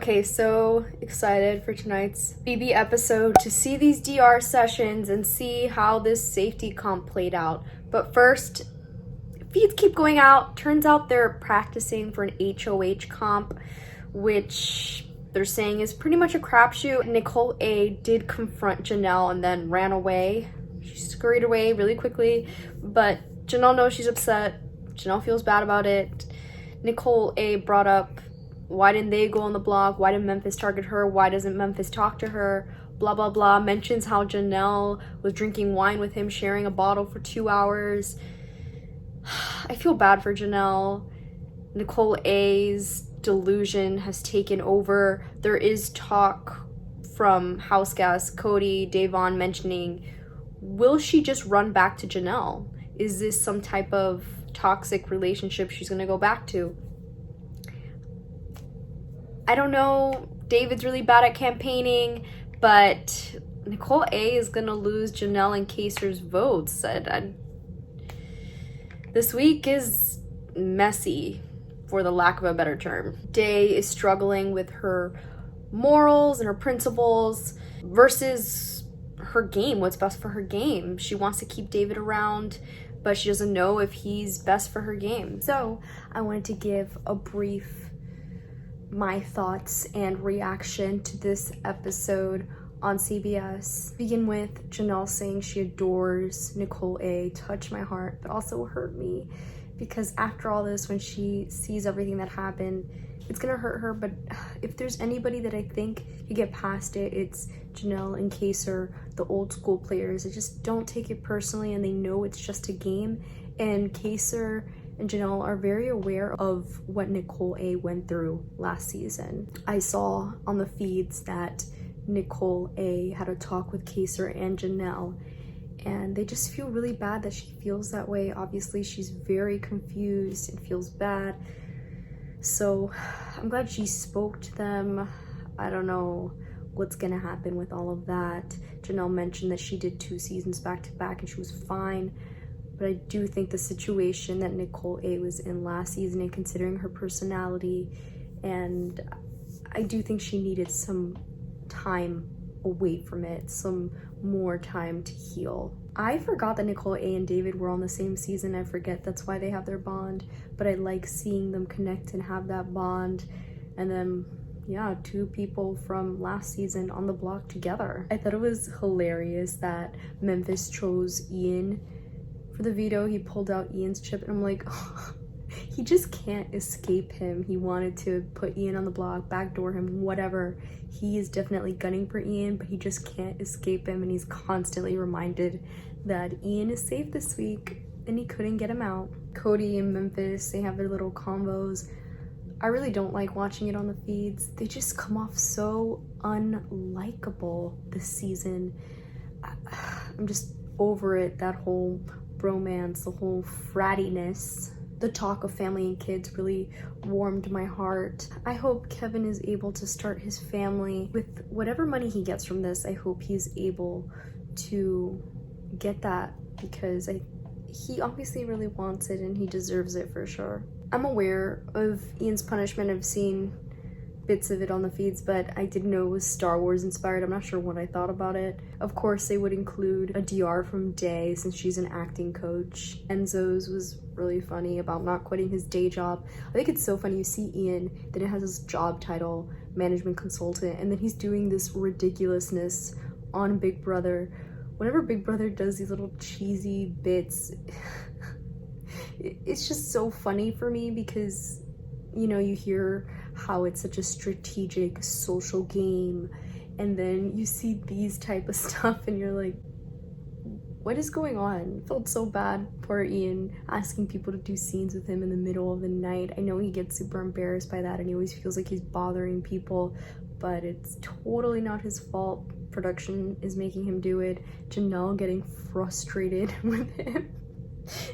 Okay, so excited for tonight's BB episode to see these DR sessions and see how this safety comp played out. But first, feeds keep going out. Turns out they're practicing for an HOH comp, which they're saying is pretty much a crapshoot. Nicole A did confront Janelle and then ran away. She scurried away really quickly, but Janelle knows she's upset. Janelle feels bad about it. Nicole A brought up, why didn't they go on the blog? Why didn't Memphis target her? Why doesn't Memphis talk to her? Blah, blah, blah. Mentions how Janelle was drinking wine with him, sharing a bottle for 2 hours. I feel bad for Janelle. Nicole A's delusion has taken over. There is talk from house guests, Cody, Davon, mentioning, will she just run back to Janelle? Is this some type of toxic relationship she's gonna go back to? I don't know. David's really bad at campaigning, but Nicole A is gonna lose Janelle and Kaser's votes. This week is messy, for the lack of a better term. Day is struggling with her morals and her principles versus her game, what's best for her game. She wants to keep David around, but she doesn't know if he's best for her game. So I wanted to give a brief my thoughts and reaction to this episode on CBS. Begin with Janelle saying she adores Nicole A. Touched my heart, but also hurt me, because after all this, when she sees everything that happened, it's gonna hurt her. But if there's anybody that I think could get past it, it's Janelle and Kaser, the old school players. They just don't take it personally, and they know it's just a game. And Kaser and Janelle are very aware of what Nicole A went through last season. I saw on the feeds that Nicole A had a talk with Kaser and Janelle, and they just feel really bad that she feels that way. Obviously, she's very confused and feels bad. So I'm glad she spoke to them. I don't know what's gonna happen with all of that. Janelle mentioned that she did 2 seasons back to back and she was fine. But I do think the situation that Nicole A was in last season, and considering her personality, and I do think she needed some time away from it, some more time to heal. I forgot that Nicole A and David were on the same season. I forget that's why they have their bond, but I like seeing them connect and have that bond. And then, yeah, 2 people from last season on the block together. I thought it was hilarious that Memphis chose Ian for the veto. He pulled out Ian's chip, and I'm like, oh, he just can't escape him. He wanted to put Ian on the block, backdoor him, whatever. He is definitely gunning for Ian, but he just can't escape him, and he's constantly reminded that Ian is safe this week, and he couldn't get him out. Cody and Memphis, they have their little combos. I really don't like watching it on the feeds. They just come off so unlikable this season. I'm just over it, that whole bromance, the whole frattiness. The talk of family and kids really warmed my heart. I hope Kevin is able to start his family with whatever money he gets from this. I hope he's able to get that, because he obviously really wants it and he deserves it for sure. I'm aware of Ian's punishment. I've seen bits of it on the feeds, but I didn't know it was Star Wars inspired. I'm not sure what I thought about it. Of course, they would include a DR from Day, since she's an acting coach. Enzo's was really funny about not quitting his day job. I think it's so funny. You see Ian, then it has his job title, management consultant, and then he's doing this ridiculousness on Big Brother. Whenever Big Brother does these little cheesy bits, it's just so funny for me, because, you know, you hear how it's such a strategic social game, and then you see these type of stuff and you're like, what is going on? I felt so bad for Ian, asking people to do scenes with him in the middle of the night. I know he gets super embarrassed by that and he always feels like he's bothering people, but it's totally not his fault. Production is making him do it. Janelle getting frustrated with him.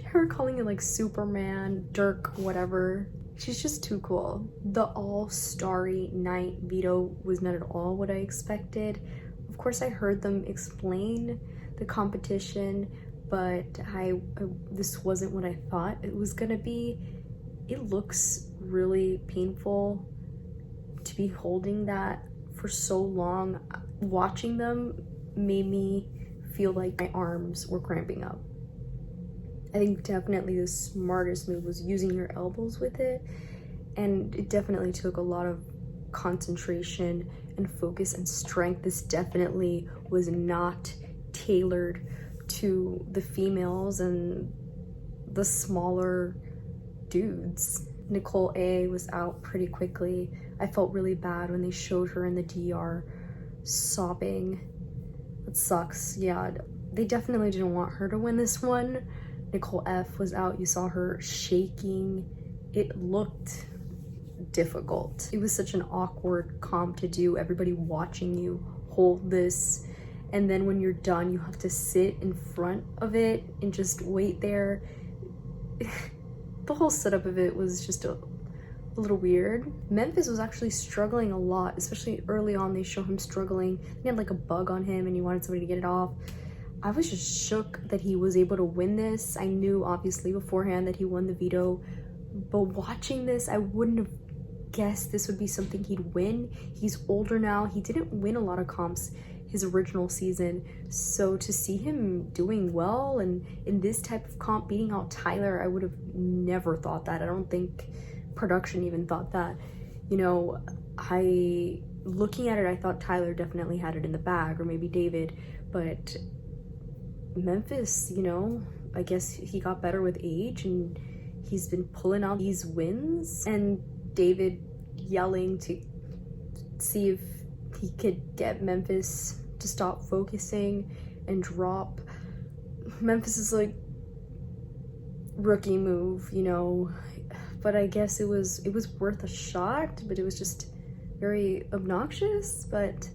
Her calling it like Superman, Dirk, whatever. She's just too cool. The all-starry night veto was not at all what I expected. Of course, I heard them explain the competition, but this wasn't what I thought it was gonna be. It looks really painful to be holding that for so long, watching them made me feel like my arms were cramping up. I think definitely the smartest move was using your elbows with it, and it definitely took a lot of concentration and focus and strength. This definitely was not tailored to the females and the smaller dudes. Nicole A was out pretty quickly. I felt really bad when they showed her in the DR sobbing. It sucks. Yeah, they definitely didn't want her to win this one. Nicole F was out. You saw her shaking. It looked difficult. It was such an awkward comp to do, everybody watching you hold this, and then when you're done you have to sit in front of it and just wait there. The whole setup of it was just a little weird. Memphis was actually struggling a lot, especially early on. They show him struggling. He had like a bug on him and he wanted somebody to get it off. I was just shook that he was able to win this. I knew obviously beforehand that he won the veto, but watching this, I wouldn't have guessed this would be something he'd win. He's older now. He didn't win a lot of comps his original season, so to see him doing well and in this type of comp beating out Tyler, I would have never thought that. I don't think production even thought that. You know, looking at it, I thought Tyler definitely had it in the bag, or maybe David, but Memphis, you know, I guess he got better with age and he's been pulling out these wins. And David yelling to see if he could get Memphis to stop focusing and drop. Memphis is like, rookie move, you know, but I guess it was worth a shot, but it was just very obnoxious. But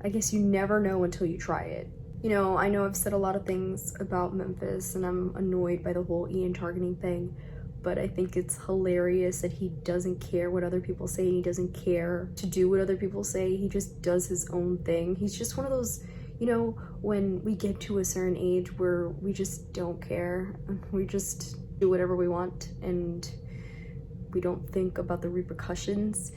I guess you never know until you try it. You know I've said a lot of things about Memphis and I'm annoyed by the whole Ian targeting thing, but I think it's hilarious that he doesn't care what other people say. He doesn't care to do what other people say. He just does his own thing. He's just one of those, you know, when we get to a certain age where we just don't care. We just do whatever we want and we don't think about the repercussions.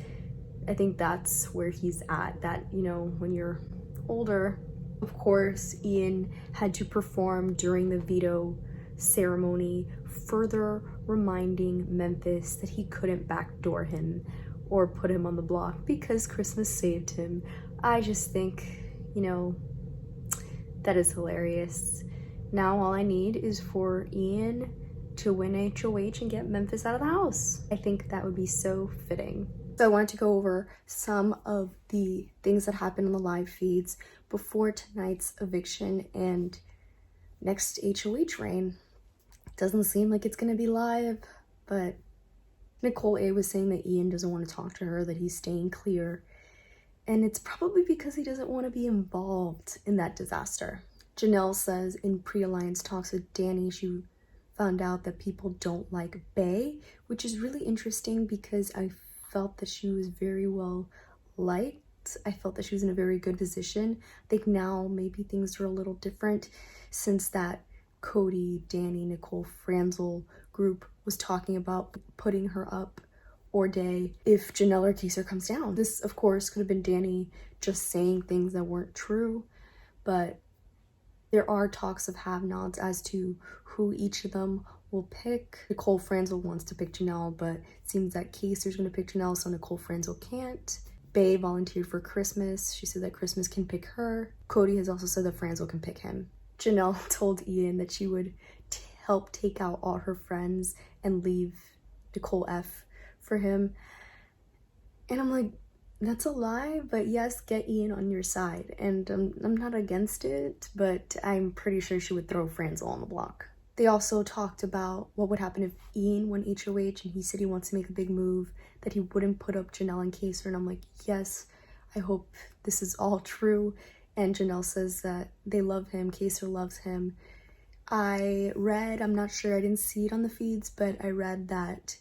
I think that's where he's at, that, you know, when you're older. Of course, Ian had to perform during the veto ceremony, further reminding Memphis that he couldn't backdoor him or put him on the block because Christmas saved him. I just think, you know, that is hilarious. Now all I need is for Ian to win HOH and get Memphis out of the house. I think that would be so fitting. So I wanted to go over some of the things that happened on the live feeds before tonight's eviction and next HOH reign. Doesn't seem like it's gonna be live, but Nicole A was saying that Ian doesn't want to talk to her, that he's staying clear. And it's probably because he doesn't want to be involved in that disaster. Janelle says in pre-alliance talks with Danny, she found out that people don't like Bay, which is really interesting because I felt that she was very well liked. I felt that she was in a very good position. I think now maybe things are a little different since that Cody, Danny, Nicole, Franzel group was talking about putting her up or Day if Janelle or Kaser comes down. This, of course, could have been Danny just saying things that weren't true, but there are talks of have-nots as to who each of them will pick. Nicole Franzel wants to pick Janelle, but it seems that Kaser's going to pick Janelle, so Nicole Franzel can't. Bay volunteered for Christmas. She said that Christmas can pick her. Cody has also said that Franzel can pick him. Janelle told Ian that she would help take out all her friends and leave Nicole F for him. And I'm like, that's a lie, but yes, get Ian on your side. And I'm not against it, but I'm pretty sure she would throw Franzel on the block. They also talked about what would happen if Ian won HOH and he said he wants to make a big move, that he wouldn't put up Janelle and Kaser. And I'm like, yes, I hope this is all true. And Janelle says that they love him, Kaser loves him. I read, I'm not sure, I didn't see it on the feeds, but I read that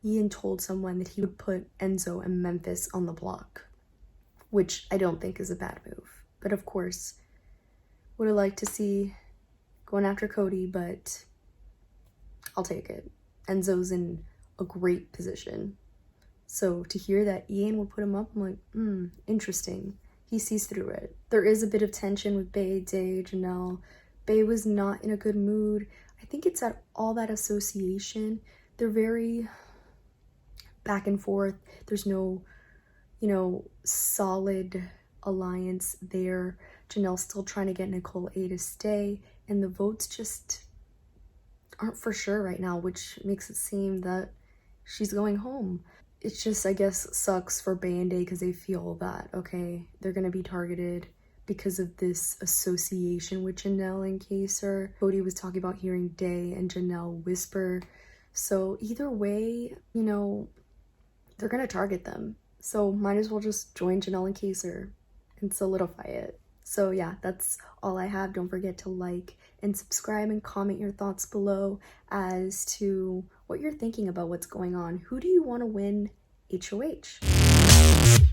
Ian told someone that he would put Enzo and Memphis on the block, which I don't think is a bad move. But of course, would have liked to see going after Cody, but I'll take it. Enzo's in a great position. So to hear that Ian would put him up, I'm like, interesting. He sees through it. There is a bit of tension with Bae, Day, Janelle. Bae was not in a good mood. I think it's at all that association. They're very back and forth. There's no, solid alliance there. Janelle's still trying to get Nicole A to stay, and the votes just aren't for sure right now, which makes it seem that she's going home. It just, I guess, sucks for Bae and Day because they feel that, okay, they're gonna be targeted because of this association with Janelle and Kaser. Cody was talking about hearing Day and Janelle whisper. So either way, they're gonna target them. So might as well just join Janelle and Kaser and solidify it. So yeah, that's all I have. Don't forget to like and subscribe and comment your thoughts below as to what you're thinking about what's going on. Who do you want to win HOH?